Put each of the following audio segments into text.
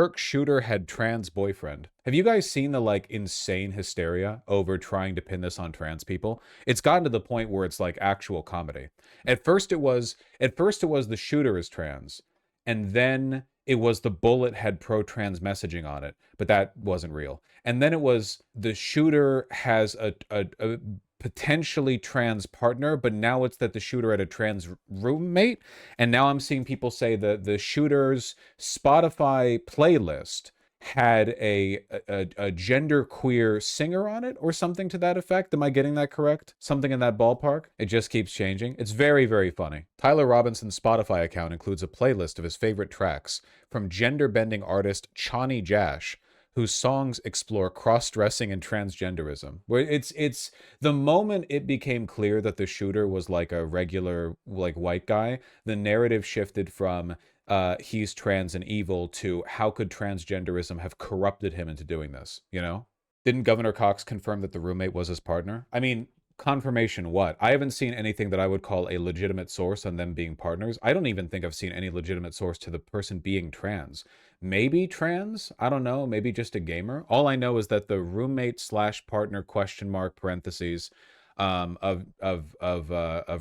Kirk shooter had trans boyfriend. Have you guys seen the like insane hysteria over trying to pin this on trans people? It's gotten to the point where it's like actual comedy. At first it was the shooter is trans, and then it was the bullet had pro-trans messaging on it, but that wasn't real. And then it was the shooter has a potentially trans partner, but now it's that the shooter had a trans roommate. And now I'm seeing people say that the shooter's Spotify playlist had a gender queer singer on it or something to that effect. Am I getting that correct? Something in that ballpark? It just keeps changing. It's very, very funny. Tyler Robinson's Spotify account includes a playlist of his favorite tracks from gender-bending artist Chani Jash, whose songs explore cross-dressing and transgenderism. Where it's the moment it became clear that the shooter was like a regular like white guy, the narrative shifted from he's trans and evil to how could transgenderism have corrupted him into doing this, you know? Didn't Governor Cox confirm that the roommate was his partner? I mean, confirmation what? I haven't seen anything that I would call a legitimate source on them being partners. I don't even think I've seen any legitimate source to the person being trans. Maybe trans? I don't know. Maybe just a gamer. All I know is that the roommate slash partner question mark parentheses of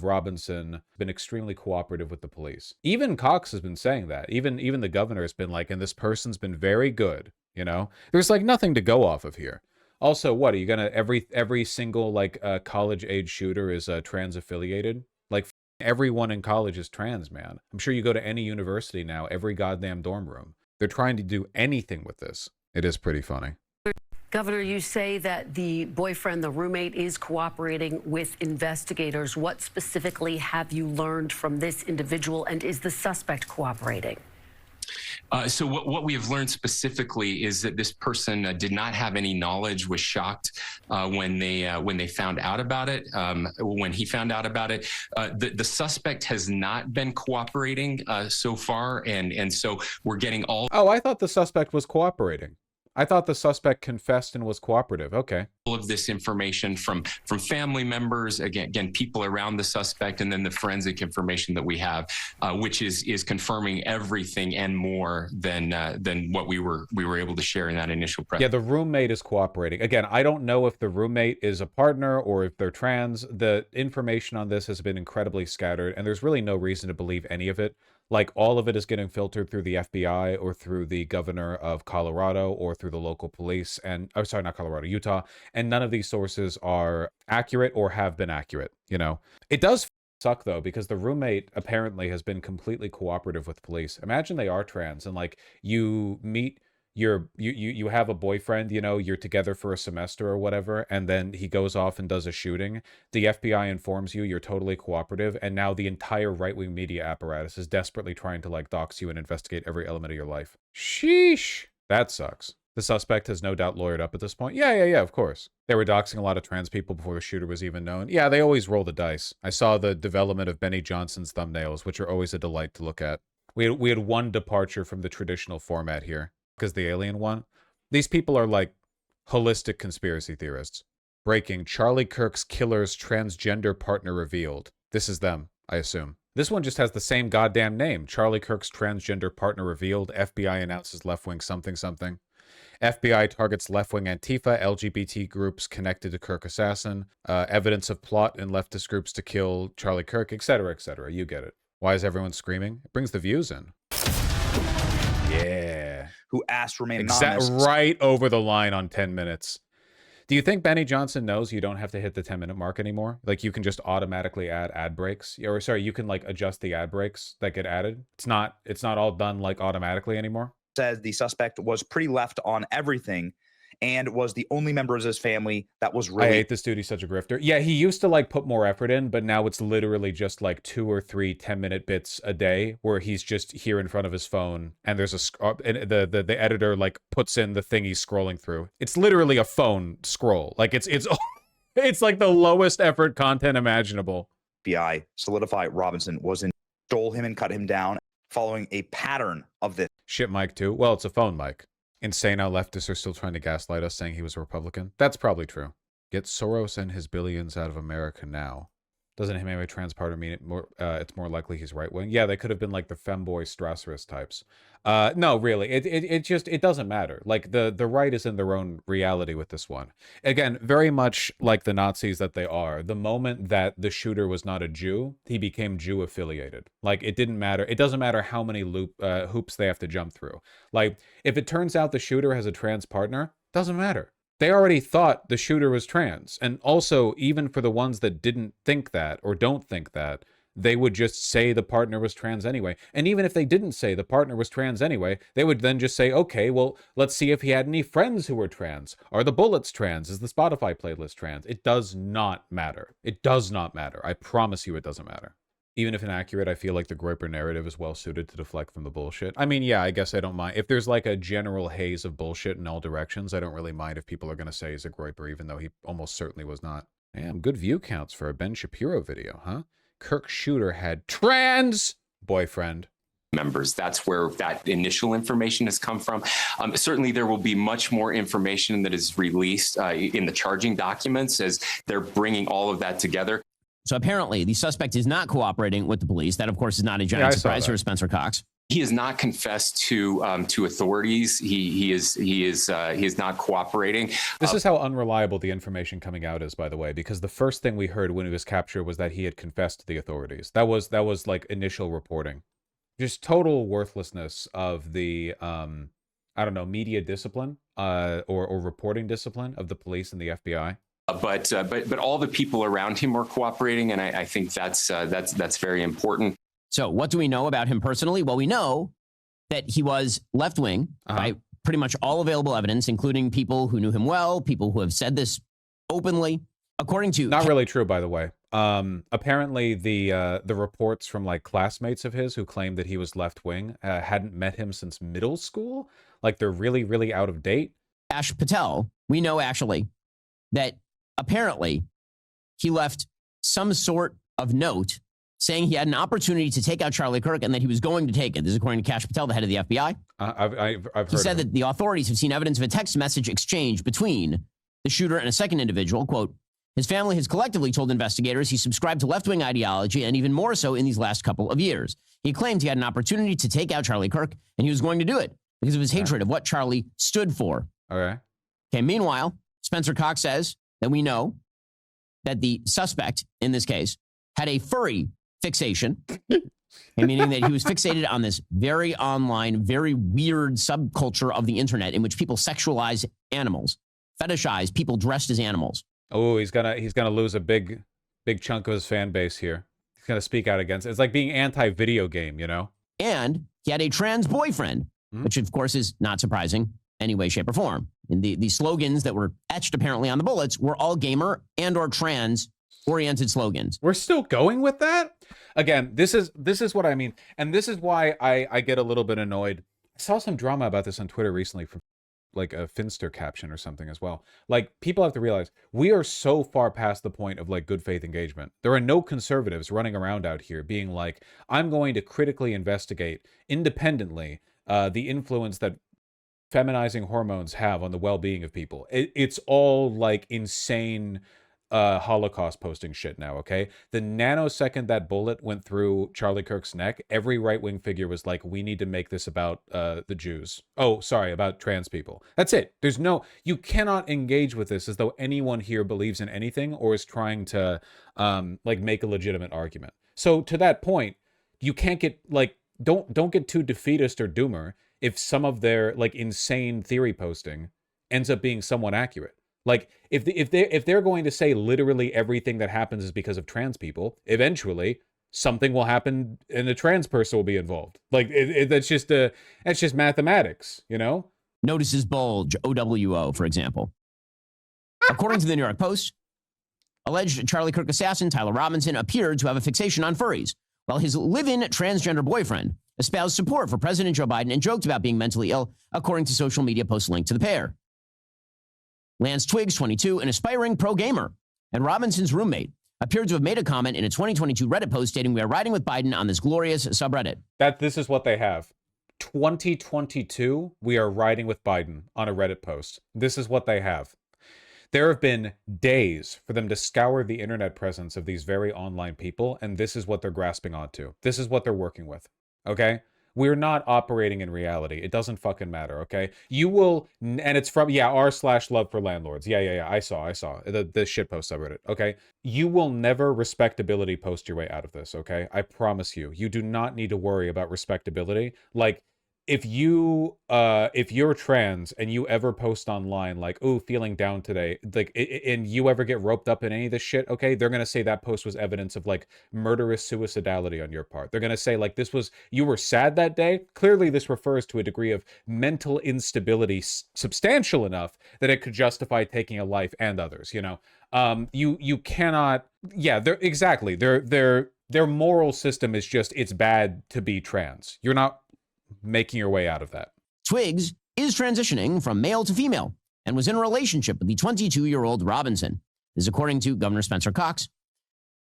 Robinson been extremely cooperative with the police. Even Cox has been saying that. Even the governor has been like, and this person's been very good. You know, there's like nothing to go off of here. Also, what are you gonna every single like college age shooter is trans affiliated? Like everyone in college is trans, man. I'm sure you go to any university now, every goddamn dorm room. They're trying to do anything with this. It is pretty funny. Governor, you say that the boyfriend, the roommate, is cooperating with investigators. What specifically have you learned from this individual, and is the suspect cooperating? So what we have learned specifically is that this person did not have any knowledge, was shocked when they found out about it. When he found out about it, the suspect has not been cooperating so far, and so we're getting all. Oh, I thought the suspect was cooperating. I thought the suspect confessed and was cooperative. Okay. All of this information from family members, again, people around the suspect, and then the forensic information that we have, which is confirming everything and more than what we were able to share in that initial press. Yeah, the roommate is cooperating. Again, I don't know if the roommate is a partner or if they're trans. The information on this has been incredibly scattered, and there's really no reason to believe any of it. Like, all of it is getting filtered through the FBI or through the governor of Colorado or through the local police and, oh, sorry, not Colorado, Utah. And none of these sources are accurate or have been accurate, you know? It does suck, though, because the roommate apparently has been completely cooperative with police. Imagine they are trans and, like, you meet you have a boyfriend, you know, you're together for a semester or whatever, and then he goes off and does a shooting. The FBI informs you you're totally cooperative, and now the entire right-wing media apparatus is desperately trying to like dox you and investigate every element of your life. Sheesh. That sucks. The suspect has no doubt lawyered up at this point. Yeah, of course. They were doxing a lot of trans people before the shooter was even known. Yeah, they always roll the dice. I saw the development of Benny Johnson's thumbnails, which are always a delight to look at. We had one departure from the traditional format here. Because the alien one. These people are like holistic conspiracy theorists. Breaking: Charlie Kirk's killer's transgender partner revealed. This is them, I assume. This one just has the same goddamn name. Charlie Kirk's transgender partner revealed. FBI announces left-wing something something. FBI targets left-wing Antifa, LGBT groups connected to Kirk assassin. Evidence of plot in leftist groups to kill Charlie Kirk, etc., etc. You get it. Why is everyone screaming? It brings the views in. Yeah. Who asked to remain anonymous. Right over the line on 10 minutes. Do you think Benny Johnson knows you don't have to hit the 10-minute mark anymore? Like, you can just automatically add ad breaks? Or, sorry, you can, like, adjust the ad breaks that get added? It's not all done, like, automatically anymore? Says the suspect was pretty left on everything and was the only member of his family that was really... I hate this dude. He's such a grifter. Yeah, he used to, like, put more effort in, but now it's literally just, like, 2 or 3 10-minute bits a day where he's just here in front of his phone, and there's and the editor, like, puts in the thing he's scrolling through. It's literally a phone scroll. Like, it's it's like the lowest effort content imaginable. FBI solidify Robinson was in, stole him and cut him down following a pattern of this. Shit mic, too. Well, it's a phone mic. Insane how leftists are still trying to gaslight us, saying he was a Republican. That's probably true. Get Soros and his billions out of America now. Doesn't him having a trans partner mean it more? It's more likely he's right wing. Yeah, they could have been like the femboy Strasserist types. No, really, it just it doesn't matter. Like the right is in their own reality with this one. Again, very much like the Nazis that they are. The moment that the shooter was not a Jew, he became Jew affiliated. Like it didn't matter. It doesn't matter how many hoops they have to jump through. Like if it turns out the shooter has a trans partner, doesn't matter. They already thought the shooter was trans. And also, even for the ones that didn't think that or don't think that, they would just say the partner was trans anyway. And even if they didn't say the partner was trans anyway, they would then just say, okay, well, let's see if he had any friends who were trans. Are the bullets trans? Is the Spotify playlist trans? It does not matter. It does not matter. I promise you it doesn't matter. Even if inaccurate, I feel like the groyper narrative is well suited to deflect from the bullshit. I mean, yeah, I guess I don't mind. If there's like a general haze of bullshit in all directions, I don't really mind if people are going to say he's a groyper, even though he almost certainly was not. Damn, good view counts for a Ben Shapiro video, huh? Kirk Shooter had trans boyfriend. Members. That's where that initial information has come from. Certainly, there will be much more information that is released in the charging documents as they're bringing all of that together. So apparently, the suspect is not cooperating with the police. That, of course, is not a giant surprise for Spencer Cox. He has not confessed to authorities. He is not cooperating. This is how unreliable the information coming out is, by the way, because the first thing we heard when he was captured was that he had confessed to the authorities. That was like initial reporting. Just total worthlessness of the I don't know, media discipline or reporting discipline of the police and the FBI. But all the people around him are cooperating, and I think that's very important. So what do we know about him personally? Well, we know that he was left-wing by pretty much all available evidence, including people who knew him well, people who have said this openly. According to... Not really true, by the way. Apparently the reports from like classmates of his who claimed that he was left-wing hadn't met him since middle school. Like they're really, really out of date. Ash Patel, we know actually that apparently he left some sort of note saying he had an opportunity to take out Charlie Kirk and that he was going to take it. This is according to Kash Patel, the head of the FBI. I've heard he said that the authorities have seen evidence of a text message exchange between the shooter and a second individual. Quote, his family has collectively told investigators he subscribed to left-wing ideology and even more so in these last couple of years. He claimed he had an opportunity to take out Charlie Kirk and he was going to do it because of his hatred of what Charlie stood for. Okay. Okay. Meanwhile, Spencer Cox says that we know that the suspect in this case had a furry fixation, meaning that he was fixated on this very online, very weird subculture of the internet in which people sexualize animals, fetishize people dressed as animals. Oh, he's gonna lose a big chunk of his fan base here. He's gonna speak out against it. It's like being anti-video game, you know? And he had a trans boyfriend, which of course is not surprising any way, shape, or form. And the slogans that were etched apparently on the bullets were all gamer and or trans oriented slogans. We're still going with that? Again, this is what I mean. And this is why I get a little bit annoyed. I saw some drama about this on Twitter recently from like a Finster caption or something as well. Like, people have to realize we are so far past the point of like good faith engagement. There are no conservatives running around out here being like, I'm going to critically investigate independently the influence that feminizing hormones have on the well-being of people. It's all like insane Holocaust posting shit now, okay? The nanosecond that bullet went through Charlie Kirk's neck, every right-wing figure was like, we need to make this about the Jews. Oh, sorry, about trans people. That's it. You cannot engage with this as though anyone here believes in anything or is trying to like make a legitimate argument. So to that point, you can't get like, don't get too defeatist or doomer if some of their like insane theory posting ends up being somewhat accurate. Like, if they're going to say literally everything that happens is because of trans people, eventually something will happen and a trans person will be involved. Like, that's just mathematics, you know? Notices bulge, OWO, for example. According to the New York Post, alleged Charlie Kirk assassin Tyler Robinson appeared to have a fixation on furries, while his live-in transgender boyfriend espoused support for President Joe Biden and joked about being mentally ill, according to social media posts linked to the pair. Lance Twiggs, 22, an aspiring pro-gamer, and Robinson's roommate, appeared to have made a comment in a 2022 Reddit post stating, "We are riding with Biden on this glorious subreddit." This is what they have. 2022, we are riding with Biden on a Reddit post. This is what they have. There have been days for them to scour the internet presence of these very online people, and this is what they're grasping onto. This is what they're working with. Okay? We're not operating in reality. It doesn't fucking matter, okay? You will, and it's from, yeah, r/love for landlords. Yeah. I saw the shitpost subreddit, okay? You will never respectability post your way out of this, okay? I promise you. You do not need to worry about respectability. Like, if you're trans and you ever post online like, oh, feeling down today, like, and you ever get roped up in any of this shit, okay, they're gonna say that post was evidence of like murderous suicidality on your part. They're gonna say like, you were sad that day. Clearly this refers to a degree of mental instability substantial enough that it could justify taking a life and others, you know. You cannot, yeah, their moral system is just, it's bad to be trans. You're not making your way out of that. Twiggs is transitioning from male to female and was in a relationship with the 22-year-old Robinson. This is according to Governor Spencer Cox.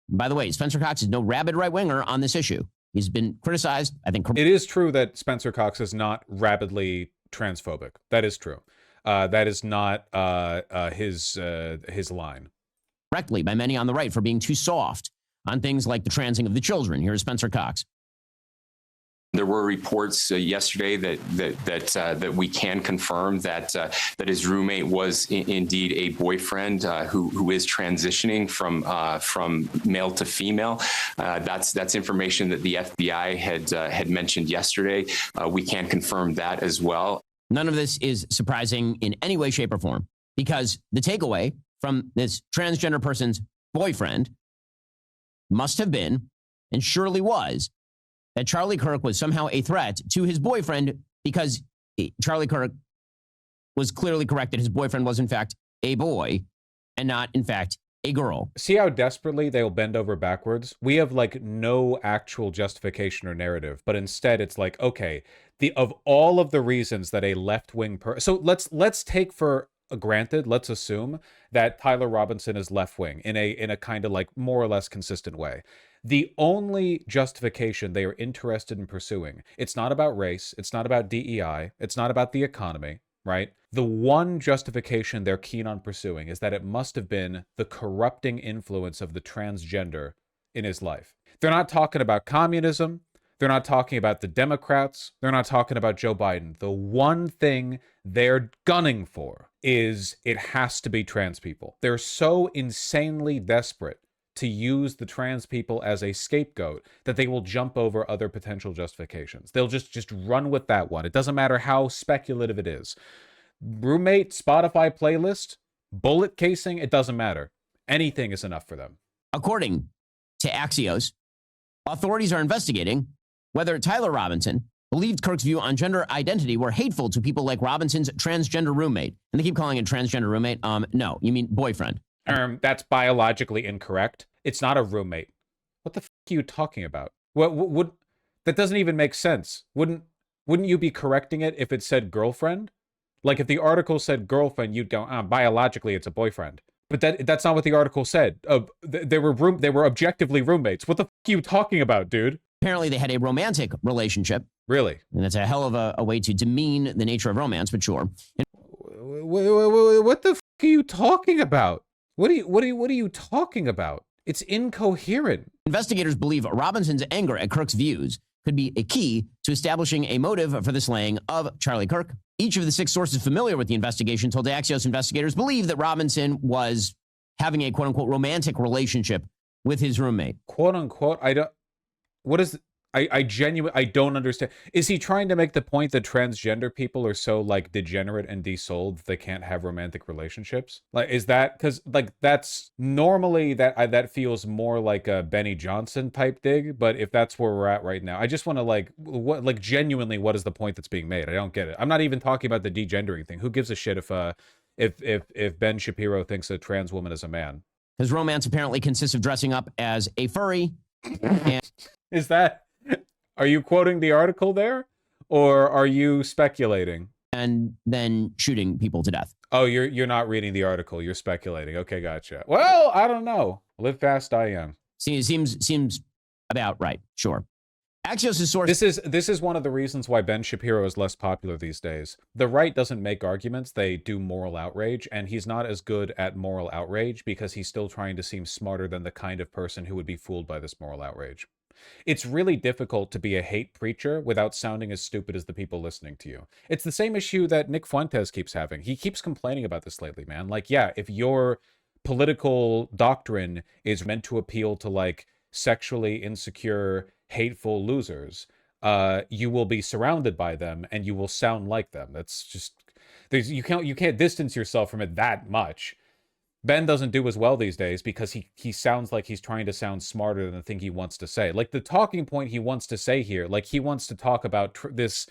By the way, Spencer Cox is no rabid right-winger on this issue. He's been criticized, I think. It is true that Spencer Cox is not rabidly transphobic. That is true. That is not his line. Correctly by many on the right for being too soft on things like the transing of the children. Here's Spencer Cox. There were reports yesterday that we can confirm that his roommate was indeed a boyfriend who is transitioning from male to female. That's information that the FBI had mentioned yesterday. We can confirm that as well. None of this is surprising in any way, shape, or form, because the takeaway from this transgender person's boyfriend must have been, and surely was, that Charlie Kirk was somehow a threat to his boyfriend, because Charlie Kirk was clearly correct that his boyfriend was in fact a boy and not in fact a girl. See how desperately they'll bend over backwards? We have like no actual justification or narrative, but instead it's like, okay, of all of the reasons that a left-wing so let's take for granted, let's assume that Tyler Robinson is left-wing in a kind of like more or less consistent way. The only justification they are interested in pursuing, it's not about race, it's not about DEI, it's not about the economy, right? The one justification they're keen on pursuing is that it must have been the corrupting influence of the transgender in his life. They're not talking about communism. They're not talking about the Democrats. They're not talking about Joe Biden. The one thing they're gunning for is it has to be trans people. They're so insanely desperate to use the trans people as a scapegoat that they will jump over other potential justifications. They'll just run with that one. It doesn't matter how speculative it is. Roommate, Spotify playlist, bullet casing, it doesn't matter. Anything is enough for them. According to Axios, authorities are investigating whether Tyler Robinson believed Kirk's view on gender identity were hateful to people like Robinson's transgender roommate. And they keep calling it transgender roommate. No, you mean boyfriend. That's biologically incorrect. It's not a roommate. What the f are you talking about? What that doesn't even make sense. Wouldn't you be correcting it if it said girlfriend? Like if the article said girlfriend, you'd go, biologically it's a boyfriend. But that's not what the article said. They were objectively roommates. What the f are you talking about, dude? Apparently they had a romantic relationship. Really? And that's a hell of a way to demean the nature of romance, but sure. What the f are you talking about? What are you talking about? It's incoherent. Investigators believe Robinson's anger at Kirk's views could be a key to establishing a motive for the slaying of Charlie Kirk. Each of the 6 sources familiar with the investigation told Axios investigators believe that Robinson was having a quote-unquote romantic relationship with his roommate. Quote-unquote, I don't understand. Is he trying to make the point that transgender people are so like degenerate and desouled they can't have romantic relationships? Like, is that because like that's normally that feels more like a Benny Johnson type dig? But if that's where we're at right now, I just want to genuinely, what is the point that's being made? I don't get it. I'm not even talking about the degendering thing. Who gives a shit if Ben Shapiro thinks a trans woman is a man? His romance apparently consists of dressing up as a furry. Is that? Are you quoting the article there, or are you speculating? And then shooting people to death. Oh, you're not reading the article. You're speculating. Okay, gotcha. Well, I don't know. Live fast, die young. See, it seems about right. Sure. Axios' source. This is one of the reasons why Ben Shapiro is less popular these days. The right doesn't make arguments, they do moral outrage, and he's not as good at moral outrage because he's still trying to seem smarter than the kind of person who would be fooled by this moral outrage. It's really difficult to be a hate preacher without sounding as stupid as the people listening to you. It's the same issue that Nick Fuentes keeps having. He keeps complaining about this lately, man. Like, yeah, if your political doctrine is meant to appeal to, like, sexually insecure, hateful losers, you will be surrounded by them and you will sound like them. That's just, you can't distance yourself from it that much. Ben doesn't do as well these days because he sounds like he's trying to sound smarter than the thing he wants to say. Like the talking point he wants to say here, like he wants to talk about this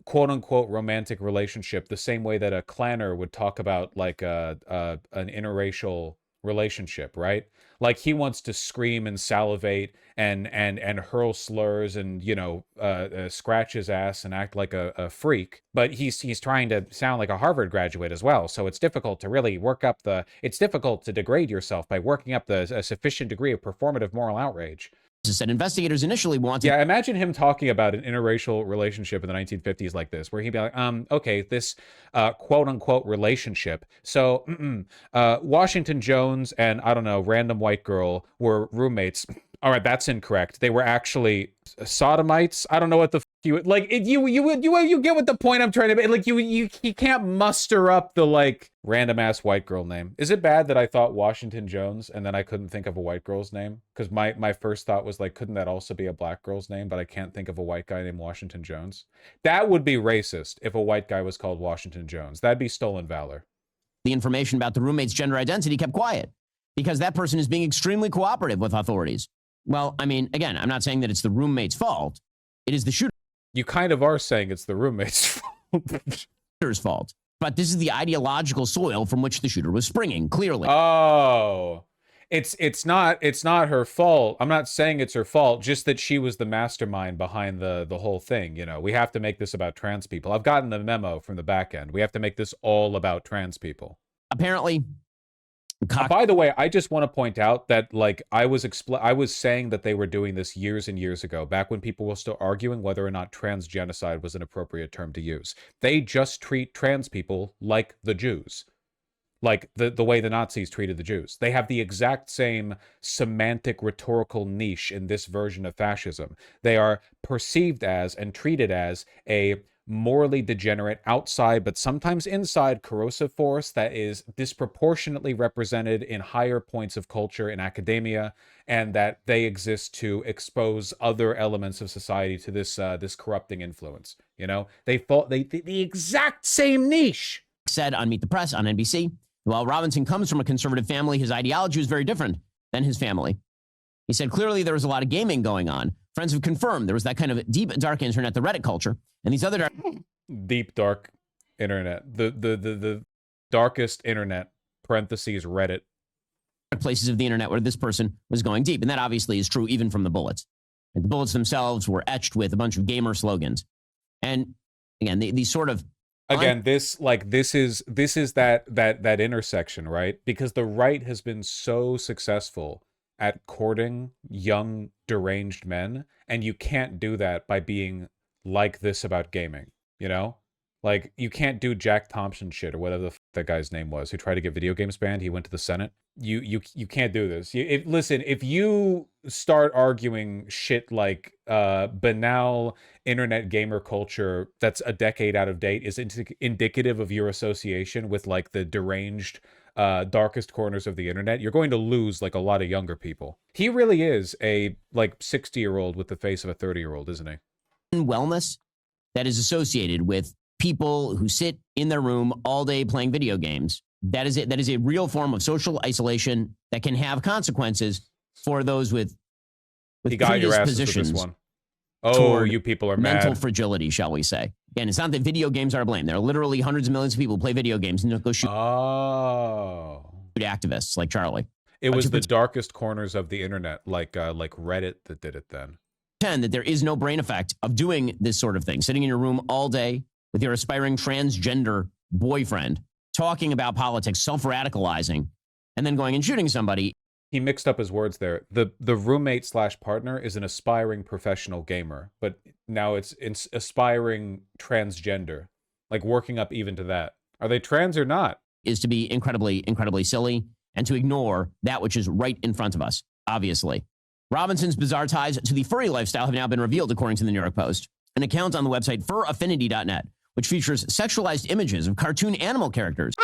quote-unquote romantic relationship the same way that a clanner would talk about like an interracial relationship, right? Like he wants to scream and salivate and hurl slurs and, you know, scratch his ass and act like a freak, but he's trying to sound like a Harvard graduate as well. So it's difficult to really it's difficult to degrade yourself by working up a sufficient degree of performative moral outrage. Said investigators initially wanted. Yeah, imagine him talking about an interracial relationship in the 1950s like this, where he'd be like, okay, this quote-unquote relationship. So, Washington Jones and, I don't know, random white girl were roommates. All right, that's incorrect. They were actually sodomites. I don't know what the you like. You get what the point I'm trying to make. Like you can't muster up the like random ass white girl name. Is it bad that I thought Washington Jones and then I couldn't think of a white girl's name? Because my first thought was like, couldn't that also be a black girl's name? But I can't think of a white guy named Washington Jones. That would be racist if a white guy was called Washington Jones. That'd be stolen valor. The information about the roommate's gender identity kept quiet because that person is being extremely cooperative with authorities. Well, I mean, again, I'm not saying that it's the roommate's fault. It is the shooter's You kind of are saying it's the roommate's fault. But this is the ideological soil from which the shooter was springing, clearly. Oh, it's not her fault. I'm not saying it's her fault, just that she was the mastermind behind the whole thing. You know, we have to make this about trans people. I've gotten the memo from the back end. We have to make this all about trans people. Apparently. By the way, I just want to point out that, like, I was saying that they were doing this years and years ago, back when people were still arguing whether or not trans genocide was an appropriate term to use. They just treat trans people like the Jews. Like the way the Nazis treated the Jews. They have the exact same semantic rhetorical niche in this version of fascism. They are perceived as and treated as a morally degenerate outside but sometimes inside corrosive force that is disproportionately represented in higher points of culture in academia, and that they exist to expose other elements of society to this this corrupting influence. You know, they fought the exact same niche. Said on Meet the Press on NBC, while Robinson comes from a conservative family, his ideology was very different than his family. He said clearly there was a lot of gaming going on. Friends have confirmed there was that kind of deep, dark internet, the Reddit culture, and these other deep, dark internet, the darkest internet, parentheses, Reddit. Places of the internet where this person was going deep. And that obviously is true even from the bullets. And the bullets themselves were etched with a bunch of gamer slogans. And again, these sort of again, this is that intersection, right? Because the right has been so successful at courting young, deranged men, and you can't do that by being like this about gaming, you know? Like, you can't do Jack Thompson shit, or whatever that guy's name was, who tried to get video games banned. He went to the Senate. You can't do this. Listen, if you start arguing shit like banal internet gamer culture that's a decade out of date is indicative of your association with, like, the deranged darkest corners of the internet, you're going to lose, like, a lot of younger people. He really is a, like, 60-year-old with the face of a 30-year-old, isn't he? Wellness that is associated with people who sit in their room all day playing video games. That is it. That is a real form of social isolation that can have consequences for those with he got your ass for this one. Oh, you people are mental mad. Fragility, shall we say. Again, it's not that video games are to blame. There are literally hundreds of millions of people who play video games and go shoot activists like Charlie. It was the darkest corners of the internet, like Reddit, that did it then. Pretend that there is no brain effect of doing this sort of thing, sitting in your room all day with your aspiring transgender boyfriend, talking about politics, self-radicalizing, and then going and shooting somebody. He mixed up his words there. The roommate slash partner is an aspiring professional gamer, but now it's aspiring transgender, like working up even to that. Are they trans or not? Is to be incredibly, incredibly silly and to ignore that which is right in front of us, obviously. Robinson's bizarre ties to the furry lifestyle have now been revealed, according to the New York Post. An account on the website furaffinity.net, which features sexualized images of cartoon animal characters.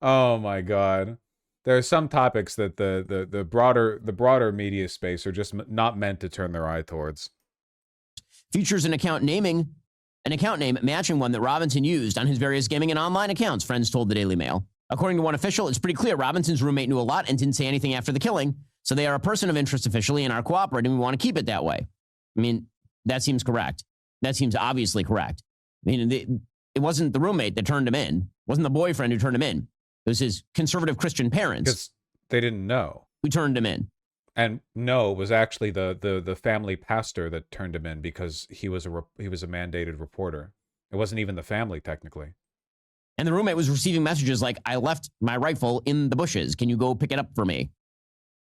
Oh my God. There are some topics that the broader media space are just not meant to turn their eye towards. Features an account name matching one that Robinson used on his various gaming and online accounts, friends told the Daily Mail. According to one official, it's pretty clear Robinson's roommate knew a lot and didn't say anything after the killing, so they are a person of interest officially and are cooperating. We want to keep it that way. I mean, that seems correct. That seems obviously correct. I mean, it wasn't the roommate that turned him in. It wasn't the boyfriend who turned him in. It was his conservative Christian parents. Because they didn't know. Who turned him in. And no, it was actually the family pastor that turned him in because he was a mandated reporter. It wasn't even the family, technically. And the roommate was receiving messages like, I left my rifle in the bushes. Can you go pick it up for me?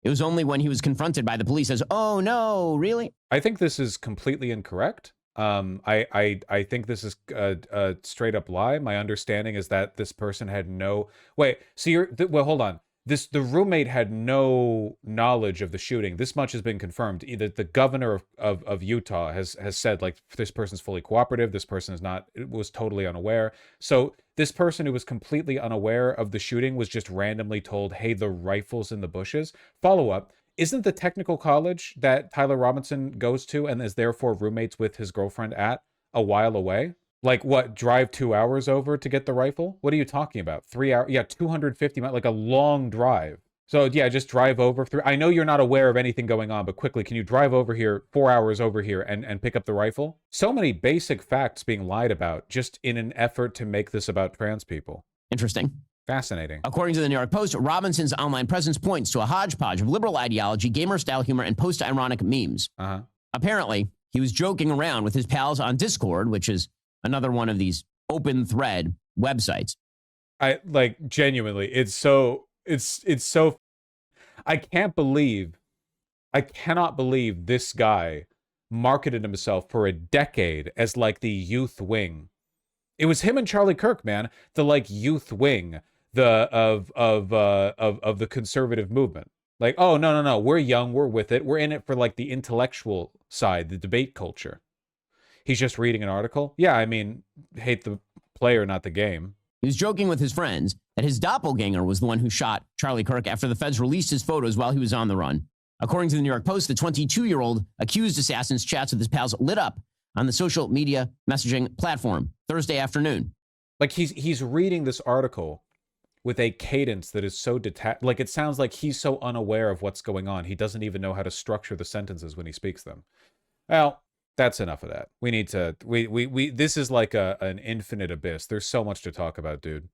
It was only when he was confronted by the police as, oh no, really? I think this is completely incorrect. I think this is a straight up lie. My understanding is that this person had no... Wait, so well, hold on. The roommate had no knowledge of the shooting. This much has been confirmed. Either the governor of Utah has said, like, this person's fully cooperative. This person is not, was totally unaware. So this person who was completely unaware of the shooting was just randomly told, hey, the rifle's in the bushes. Follow up. Isn't the technical college that Tyler Robinson goes to and is therefore roommates with his girlfriend at a while away? Like, what, drive 2 hours over to get the rifle? What are you talking about? 3 hours? Yeah, 250 miles, like a long drive. So, yeah, just drive over. I know you're not aware of anything going on, but quickly, can you drive over here, 4 hours over here, and pick up the rifle? So many basic facts being lied about just in an effort to make this about trans people. Interesting. Fascinating. According to the New York Post, Robinson's online presence points to a hodgepodge of liberal ideology, gamer-style humor, and post-ironic memes. Apparently, he was joking around with his pals on Discord, which is another one of these open thread websites. I like genuinely, it's so I cannot believe this guy marketed himself for a decade as like the youth wing. It was him and Charlie Kirk, man, the like youth wing of the conservative movement. Like, oh no, we're young, we're with it. We're in it for like the intellectual side, the debate culture. He's just reading an article? Yeah, I mean, hate the player, not the game. He was joking with his friends that his doppelganger was the one who shot Charlie Kirk after the feds released his photos while he was on the run. According to the New York Post, the 22-year-old accused assassin's chats with his pals lit up on the social media messaging platform Thursday afternoon. Like, he's reading this article with a cadence that is so detached. Like, it sounds like he's so unaware of what's going on. He doesn't even know how to structure the sentences when he speaks them. Well, that's enough of that. We need to, this is like an infinite abyss. There's so much to talk about, dude.